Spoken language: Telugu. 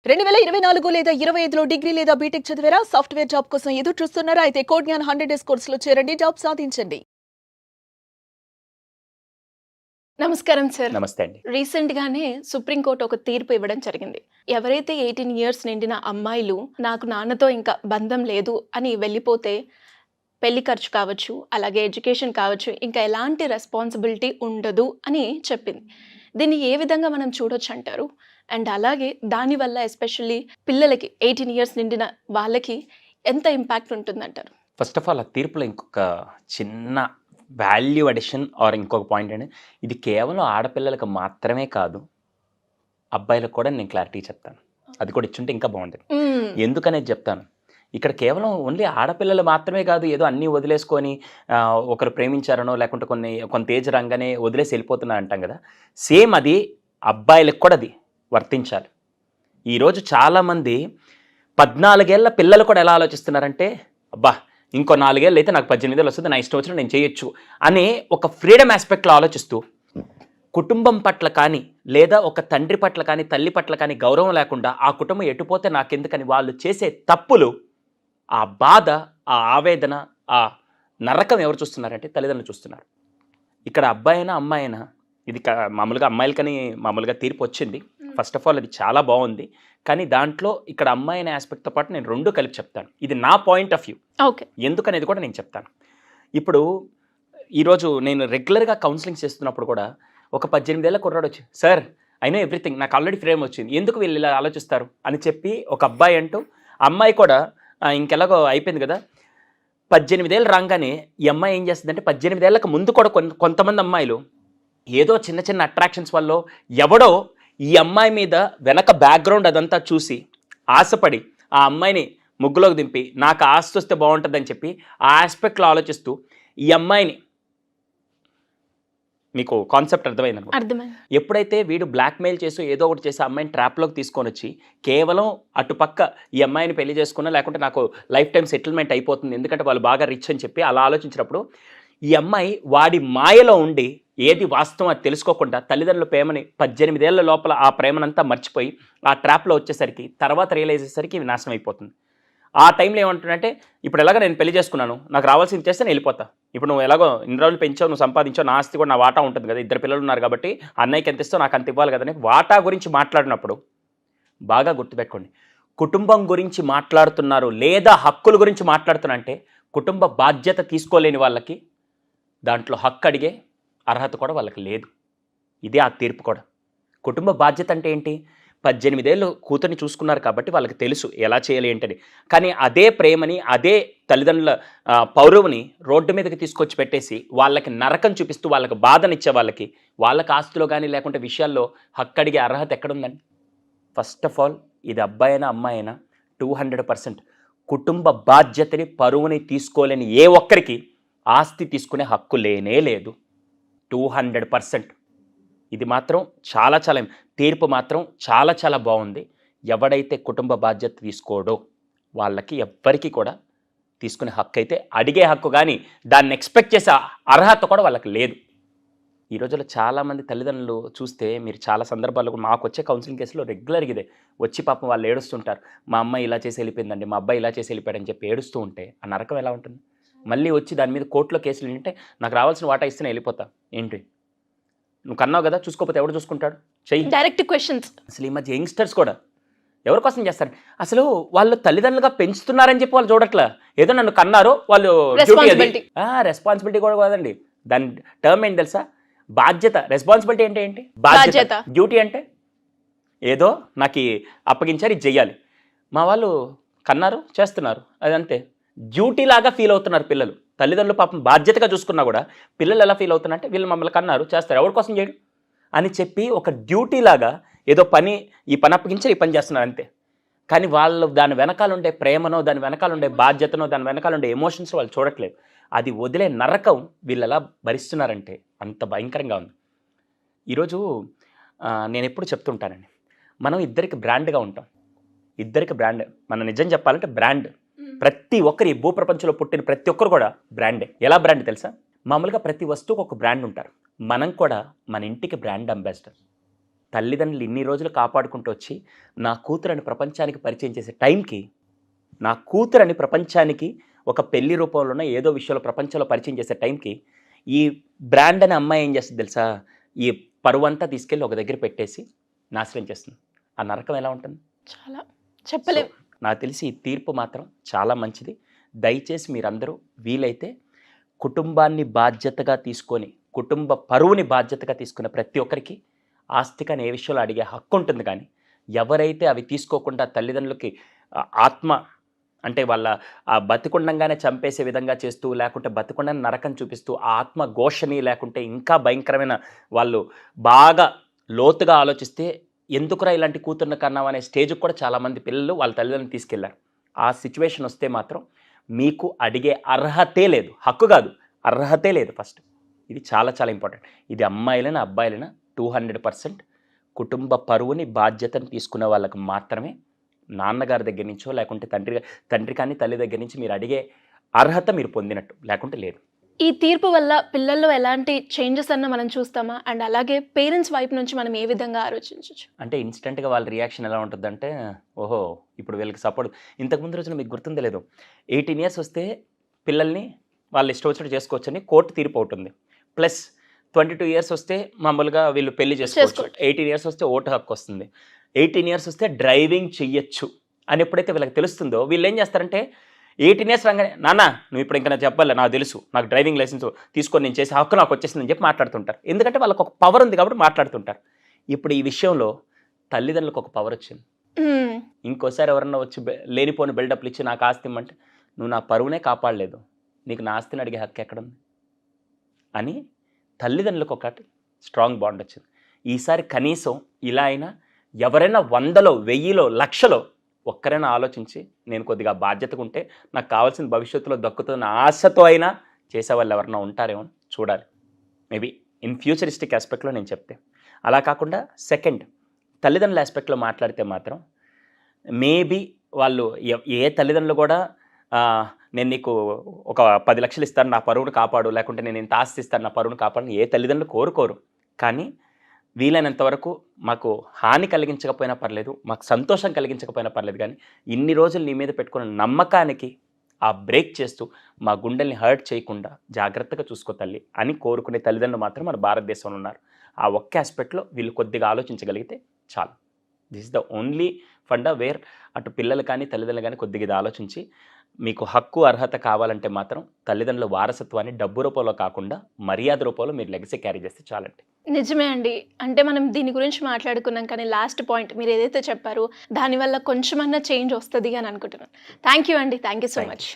2024 లేదా 25లో డిగ్రీ లేదా బీటెక్ చదివారా? సాఫ్ట్వేర్ జాబ్ కోసం ఎదురు చూస్తున్నారా? అయితే కోడ్ జ్ఞాన్ 100 డేస్ కోర్సులో చేరండి, జాబ్ సాధించండి. నమస్కారం సార్. నమస్తే అండి. రీసెంట్ గానే సుప్రీంకోర్టు ఒక తీర్పు ఇవ్వడం జరిగింది. ఎవరైతే 18 ఇయర్స్ నిండిన అమ్మాయిలు నాకు నాన్నతో ఇంకా బంధం లేదు అని వెళ్ళిపోతే పెళ్లి ఖర్చు కావచ్చు, అలాగే ఎడ్యుకేషన్ కావచ్చు, ఇంకా ఎలాంటి రెస్పాన్సిబిలిటీ ఉండదు అని చెప్పింది. దీన్ని ఏ విధంగా మనం చూడొచ్చు అంటారు? అండ్ అలాగే దానివల్ల ఎస్పెషల్లీ పిల్లలకి 18 ఇయర్స్ నిండిన వాళ్ళకి ఎంత ఇంపాక్ట్ ఉంటుందంటారు? ఫస్ట్ ఆఫ్ ఆల్ ఆ తీర్పులో ఇంకొక చిన్న వాల్యూ అడిషన్ ఆర్ ఇంకొక పాయింట్ అండి, ఇది కేవలం ఆడపిల్లలకు మాత్రమే కాదు, అబ్బాయిలకు కూడా నేను క్లారిటీ చెప్తాను. అది కూడా ఇచ్చుంటే ఇంకా బాగుంటుంది. ఎందుకనేది చెప్తాను. ఇక్కడ కేవలం ఓన్లీ ఆడపిల్లలు మాత్రమే కాదు, ఏదో అన్నీ వదిలేసుకొని ఒకరు ప్రేమించారనో లేకుంటే కొంత ఏజ్ రంగానే వదిలేసి వెళ్ళిపోతున్నా అంటాం కదా, సేమ్ అది అబ్బాయిలకు కూడా అది వర్తించాలి. ఈరోజు చాలామంది 14 ఏళ్ల పిల్లలు కూడా ఎలా ఆలోచిస్తున్నారంటే, అబ్బా ఇంకో 4 ఏళ్ళు అయితే నాకు 18 ఏళ్ళు వస్తుంది, నా ఇష్టం వచ్చిన నేను చేయొచ్చు అనే ఒక ఫ్రీడమ్ ఆస్పెక్ట్లో ఆలోచిస్తూ కుటుంబం పట్ల కానీ లేదా ఒక తండ్రి పట్ల కానీ తల్లి పట్ల కానీ గౌరవం లేకుండా ఆ కుటుంబం ఎటుపోతే నాకెందుకని వాళ్ళు చేసే తప్పులు, ఆ బాధ, ఆ ఆవేదన, ఆ నరకం ఎవరు చూస్తున్నారంటే తల్లిదండ్రులు చూస్తున్నారు. ఇక్కడ అబ్బాయి అయినా అమ్మాయి అయినా, ఇది మామూలుగా అమ్మాయిలకని మామూలుగా తీర్పు వచ్చింది. ఫస్ట్ ఆఫ్ ఆల్ అది చాలా బాగుంది. కానీ దాంట్లో ఇక్కడ అమ్మాయి అనే ఆస్పెక్ట్తో పాటు నేను రెండు కలిపి చెప్తాను. ఇది నా పాయింట్ ఆఫ్ వ్యూ. ఓకే, ఎందుకనేది కూడా నేను చెప్తాను. ఇప్పుడు ఈరోజు నేను రెగ్యులర్గా కౌన్సిలింగ్ చేస్తున్నప్పుడు కూడా ఒక 18 ఏళ్ల కుర్రాడు వచ్చి, సార్ ఐ నో ఎవ్రీథింగ్, నాకు ఆల్రెడీ ఫ్రేమ్ వచ్చింది, ఎందుకు వీళ్ళు ఇలా ఆలోచిస్తారు అని చెప్పి ఒక అబ్బాయి అంటూ, అమ్మాయి కూడా ఇంకెలాగో అయిపోయింది కదా, 18 ఏళ్ళు రాగానే ఈ అమ్మాయి ఏం చేస్తుందంటే 18 ఏళ్ళకు ముందు కూడా కొంతమంది అమ్మాయిలు ఏదో చిన్న చిన్న అట్రాక్షన్స్ వల్ల ఎవడో ఈ అమ్మాయి మీద వెనక బ్యాక్గ్రౌండ్ అదంతా చూసి ఆశపడి ఆ అమ్మాయిని ముగ్గులోకి దింపి నాకు ఆస్తి వస్తే బాగుంటుందని చెప్పి ఆ ఆస్పెక్ట్లో ఆలోచిస్తూ ఈ అమ్మాయిని, మీకు కాన్సెప్ట్ అర్థమైంది. ఎప్పుడైతే వీడు బ్లాక్మెయిల్ చేసి ఏదో ఒకటి చేసి అమ్మాయిని ట్రాప్లోకి తీసుకొని వచ్చి కేవలం అటుపక్క ఈ అమ్మాయిని పెళ్లి చేసుకున్నా లేకుంటే నాకు లైఫ్ టైం సెటిల్మెంట్ అయిపోతుంది ఎందుకంటే వాళ్ళు బాగా రిచ్ అని చెప్పి అలా ఆలోచించినప్పుడు ఈ అమ్మాయి వాడి మాయలో ఉండి ఏది వాస్తవం అది తెలుసుకోకుండా తల్లిదండ్రుల ప్రేమని 18 ఏళ్ల లోపల ఆ ప్రేమనంతా మర్చిపోయి ఆ ట్రాప్లో వచ్చేసరికి తర్వాత రియలైజ్ అయ్యేసరికి ఇవి నాశనం అయిపోతుంది. ఆ టైంలో ఏమంటుందంటే, ఇప్పుడు ఎలాగో నేను పెళ్లి చేసుకున్నాను, నాకు రావాల్సింది చేస్తే నేను వెళ్ళిపోతా, ఇప్పుడు నువ్వు ఎలాగో ఇన్ని రోజులు పెంచావు, నువ్వు సంపాదించావు, నా ఆస్తి కూడా నా వాటా ఉంటుంది కదా, 2 పిల్లలు ఉన్నారు కాబట్టి అన్నయ్యకి ఎంత ఇస్తావు నాకు అంత ఇవ్వాలి కదని వాటా గురించి మాట్లాడినప్పుడు బాగా గుర్తుపెట్టుకోండి, కుటుంబం గురించి మాట్లాడుతున్నారు లేదా హక్కుల గురించి మాట్లాడుతున్నారంటే కుటుంబ బాధ్యత తీసుకోలేని వాళ్ళకి దాంట్లో హక్కు అడిగే అర్హత కూడా వాళ్ళకి లేదు. ఇదే ఆ తీర్పు కూడా. కుటుంబ బాధ్యత అంటే ఏంటి? 18 ఏళ్ళు కూతుర్ని చూసుకున్నారు కాబట్టి వాళ్ళకి తెలుసు ఎలా చేయాలి ఏంటని. కానీ అదే ప్రేమని, అదే తల్లిదండ్రుల పౌరువుని రోడ్డు మీదకి తీసుకొచ్చి పెట్టేసి వాళ్ళకి నరకం చూపిస్తూ వాళ్ళకి బాధనిచ్చే వాళ్ళకి ఆస్తిలో కానీ లేకుంటే విషయాల్లో హక్కు అడిగే అర్హత ఎక్కడుందండి? ఫస్ట్ ఆఫ్ ఆల్ ఇది అబ్బాయి అయినా అమ్మాయి అయినా 200% కుటుంబ బాధ్యతని పరువుని తీసుకోలేని ఏ ఒక్కరికి ఆస్తి తీసుకునే హక్కు లేనే లేదు. 200%. ఇది మాత్రం చాలా తీర్పు మాత్రం చాలా బాగుంది. ఎవడైతే కుటుంబ బాధ్యత తీసుకోడో వాళ్ళకి ఎవ్వరికి కూడా తీసుకునే హక్కు అయితే అడిగే హక్కు కానీ దాన్ని ఎక్స్పెక్ట్ చేసే అర్హత కూడా వాళ్ళకి లేదు. ఈ రోజుల్లో చాలామంది తల్లిదండ్రులు చూస్తే మీరు చాలా సందర్భాల్లో మాకు వచ్చే కౌన్సిలింగ్ కేసులో రెగ్యులర్గా ఇదే వచ్చి పాపం వాళ్ళు ఏడుస్తుంటారు, మా అమ్మాయి ఇలా చేసి వెళ్ళిపోయిందండి, మా అబ్బాయి ఇలా చేసి వెళ్ళిపోయాడని చెప్పి ఏడుస్తూ ఉంటే ఆ నరకం ఎలా ఉంటుంది? మళ్ళీ వచ్చి దాని మీద కోర్టులో కేసులు ఏంటంటే నాకు రావాల్సిన వాటా ఇస్తేనే వెళ్ళిపోతా, ఏంటి నువ్వు కన్నావు కదా చూసుకోకపోతే ఎవడు చూసుకుంటాడు? చెయ్యి. Direct questions. అసలు ఈ మధ్య యంగ్స్టర్స్ కూడా ఎవరి కోసం చేస్తారు? అసలు వాళ్ళు తల్లిదండ్రులుగా పెంచుతున్నారని చెప్పి వాళ్ళు చూడట్లా, ఏదో నన్ను కన్నారు వాళ్ళు రెస్పాన్సిబిలిటీ కూడా కాదండి. దాని టర్మ్ ఏంటి తెలుసా? బాధ్యత. రెస్పాన్సిబిలిటీ అంటే ఏంటి? బాధ్యత. డ్యూటీ అంటే ఏదో నాకు అప్పగించారు, ఇది చెయ్యాలి. మా వాళ్ళు కన్నారు చేస్తున్నారు, అదంతే. డ్యూటీ లాగా ఫీల్ అవుతున్నారు పిల్లలు. తల్లిదండ్రులు పాపం బాధ్యతగా చూసుకున్నా కూడా పిల్లలు ఎలా ఫీల్ అవుతున్నారంటే వీళ్ళు మమ్మల్ని కన్నారు చేస్తారు, ఎవరి కోసం చేయడు అని చెప్పి ఒక డ్యూటీ లాగా ఏదో ఈ పని అప్పగించారు, ఈ పని చేస్తున్నారు అంతే. కానీ వాళ్ళు దాని వెనకాల ఉండే ప్రేమనో, దాని వెనకాల ఉండే బాధ్యతనో, దాని వెనకాల ఉండే ఎమోషన్స్ వాళ్ళు చూడట్లేదు. అది వదిలే నరకం వీళ్ళు ఎలా భరిస్తున్నారంటే అంత భయంకరంగా ఉంది. ఈరోజు నేను ఎప్పుడు చెప్తుంటానండి, మనం ఇద్దరికి బ్రాండ్గా ఉంటాం. ఇద్దరికి బ్రాండ్, మనం నిజం చెప్పాలంటే బ్రాండ్. ప్రతి ఒక్కరి భూప్రపంచంలో పుట్టిన ప్రతి ఒక్కరు కూడా బ్రాండే. ఎలా బ్రాండ్ తెలుసా? మామూలుగా ప్రతి వస్తువుకు ఒక బ్రాండ్ ఉంటారు. మనం కూడా మన ఇంటికి బ్రాండ్ అంబాసిడర్. తల్లిదండ్రులు ఇన్ని రోజులు కాపాడుకుంటూ వచ్చి నా కూతురని ప్రపంచానికి పరిచయం చేసే టైంకి, నా కూతురని ప్రపంచానికి ఒక పెళ్లి రూపంలోనో ఏదో విషయంలో ప్రపంచంలో పరిచయం చేసే టైంకి ఈ బ్రాండ్ అనే అమ్మాయి ఏం చేస్తుంది తెలుసా? ఈ పరువంతా తీసుకెళ్ళి ఒక దగ్గర పెట్టేసి నాశనం చేస్తుంది. ఆ నరకం ఎలా ఉంటుంది? చాలా చెప్పలేం. నాకు తెలిసి ఈ తీర్పు మాత్రం చాలా మంచిది. దయచేసి మీరందరూ వీలైతే కుటుంబాన్ని బాధ్యతగా తీసుకొని, కుటుంబ పరువుని బాధ్యతగా తీసుకున్న ప్రతి ఒక్కరికి ఆస్తికని ఏ విషయంలో అడిగే హక్కు ఉంటుంది. కానీ ఎవరైతే అవి తీసుకోకుండా తల్లిదండ్రులకి ఆత్మ అంటే వాళ్ళ ఆ బతికుండంగానే చంపేసే విధంగా చేస్తూ, లేకుంటే బతికుండని నరకం చూపిస్తూ ఆత్మ ఘోషని, లేకుంటే ఇంకా భయంకరమైన వాళ్ళు బాగా లోతుగా ఆలోచిస్తే ఎందుకురా ఇలాంటి కూతుర్ని కన్నావు అనే స్టేజ్కి కూడా చాలామంది పిల్లలు వాళ్ళ తల్లిదండ్రులను తీసుకెళ్లారు. ఆ సిచ్యువేషన్ వస్తే మాత్రం మీకు అడిగే అర్హతే లేదు. హక్కు కాదు, అర్హతే లేదు ఫస్ట్. ఇది చాలా చాలా ఇంపార్టెంట్. ఇది అమ్మాయిలైనా అబ్బాయిలైనా 200% కుటుంబ పరువుని బాధ్యతను తీసుకునే వాళ్ళకి మాత్రమే నాన్నగారి దగ్గర నుంచో లేకుంటే తండ్రి కానీ తల్లి దగ్గర నుంచి మీరు అడిగే అర్హత మీరు పొందినట్టు, లేకుంటే లేదు. ఈ తీర్పు వల్ల పిల్లల్లో ఎలాంటి చేంజెస్ అన్న మనం చూస్తామా? అండ్ అలాగే పేరెంట్స్ వైపు నుంచి మనం ఏ విధంగా ఆలోచించవచ్చు? అంటే ఇన్స్టెంట్గా వాళ్ళ రియాక్షన్ ఎలా ఉంటుందంటే, ఓహో ఇప్పుడు వీళ్ళకి సపోర్ట్. ఇంతకుముందు రోజున మీకు గుర్తుందో లేదో, 18 years వస్తే పిల్లల్ని వాళ్ళు ఇష్టం వచ్చినట్టు చేసుకోవచ్చని కోర్టు తీర్పు అవుతుంది. ప్లస్ 22 years వస్తే మామూలుగా వీళ్ళు పెళ్లి చేసుకోవచ్చు. 18 years వస్తే ఓటు హక్కు వస్తుంది. 18 years వస్తే డ్రైవింగ్ చెయ్యొచ్చు అని ఎప్పుడైతే వీళ్ళకి తెలుస్తుందో, వీళ్ళు ఏం చేస్తారంటే 18 years రాగానే, నాన్న నువ్వు ఇప్పుడు ఇంకా నాకు చెప్పాలి, నాకు తెలుసు, నాకు డ్రైవింగ్ లైసెన్స్ తీసుకొని నేను చేసే హక్కు నాకు వచ్చేసిందని చెప్పి మాట్లాడుతుంటారు. ఎందుకంటే వాళ్ళకి ఒక పవర్ ఉంది కాబట్టి మాట్లాడుతుంటారు. ఇప్పుడు ఈ విషయంలో తల్లిదండ్రులకు ఒక పవర్ వచ్చింది. ఇంకోసారి ఎవరన్నా వచ్చి లేనిపోని బిల్డప్లు ఇచ్చి నాకు ఆస్తి ఇమ్మంటే, నువ్వు నా పరువునే కాపాడలేదు, నీకు నా ఆస్తిని అడిగే హక్కు ఎక్కడుంది అని తల్లిదండ్రులకు ఒకటి స్ట్రాంగ్ బాండ్ వచ్చింది. ఈసారి కనీసం ఇలా అయినా ఎవరైనా 100లో 1000లో 1,00,000లో ఒక్కరైనా ఆలోచించి నేను కొద్దిగా బాధ్యతగా ఉంటే నాకు కావాల్సిన భవిష్యత్తులో దక్కుతున్న ఆశతో అయినా చేసేవాళ్ళు ఎవరైనా ఉంటారేమో చూడాలి. మేబీ ఇన్ ఫ్యూచరిస్టిక్ ఆస్పెక్ట్లో నేను చెప్తే. అలా కాకుండా సెకండ్ తల్లిదండ్రుల ఆస్పెక్ట్లో మాట్లాడితే మాత్రం మేబీ వాళ్ళు ఏ తల్లిదండ్రులు కూడా నేను నీకు ఒక 10 లక్షలు ఇస్తాను నా పరువును కాపాడు, లేకుంటే నేను ఇంత ఆస్తి ఇస్తాను నా పరువును కాపాడు ఏ తల్లిదండ్రులు కోరుకోరు. కానీ వీలైనంత వరకు మాకు హాని కలిగించకపోయినా పర్లేదు, మాకు సంతోషం కలిగించకపోయినా పర్లేదు, కానీ ఇన్ని రోజులు నీ మీద పెట్టుకున్న నమ్మకానికి ఆ బ్రేక్ చేస్తూ మా గుండెల్ని హర్ట్ చేయకుండా జాగ్రత్తగా చూసుకో తల్లి అని కోరుకునే తల్లిదండ్రులు మాత్రం మన భారతదేశంలో ఉన్నారు. ఆ ఒక్క ఆస్పెక్ట్లో వీళ్ళు కొద్దిగా ఆలోచించగలిగితే చాలు. This is the only funda where అటు పిల్లలు కానీ తల్లిదండ్రులు కానీ కొద్దిగా ఇది ఆలోచించి మీకు హక్కు అర్హత కావాలంటే మాత్రం తల్లిదండ్రుల వారసత్వాన్ని డబ్బు రూపంలో కాకుండా మర్యాద రూపంలో మీరు లెగసీ క్యారీ చేస్తే చాలండి. నిజమే అండి. అంటే మనం దీని గురించి మాట్లాడుకున్నాం, కానీ లాస్ట్ పాయింట్ మీరు ఏదైతే చెప్పారో దానివల్ల కొంచెమన్నా చేంజ్ వస్తుంది అని అనుకుంటున్నాను. థ్యాంక్ యూ అండి. Thank you so much.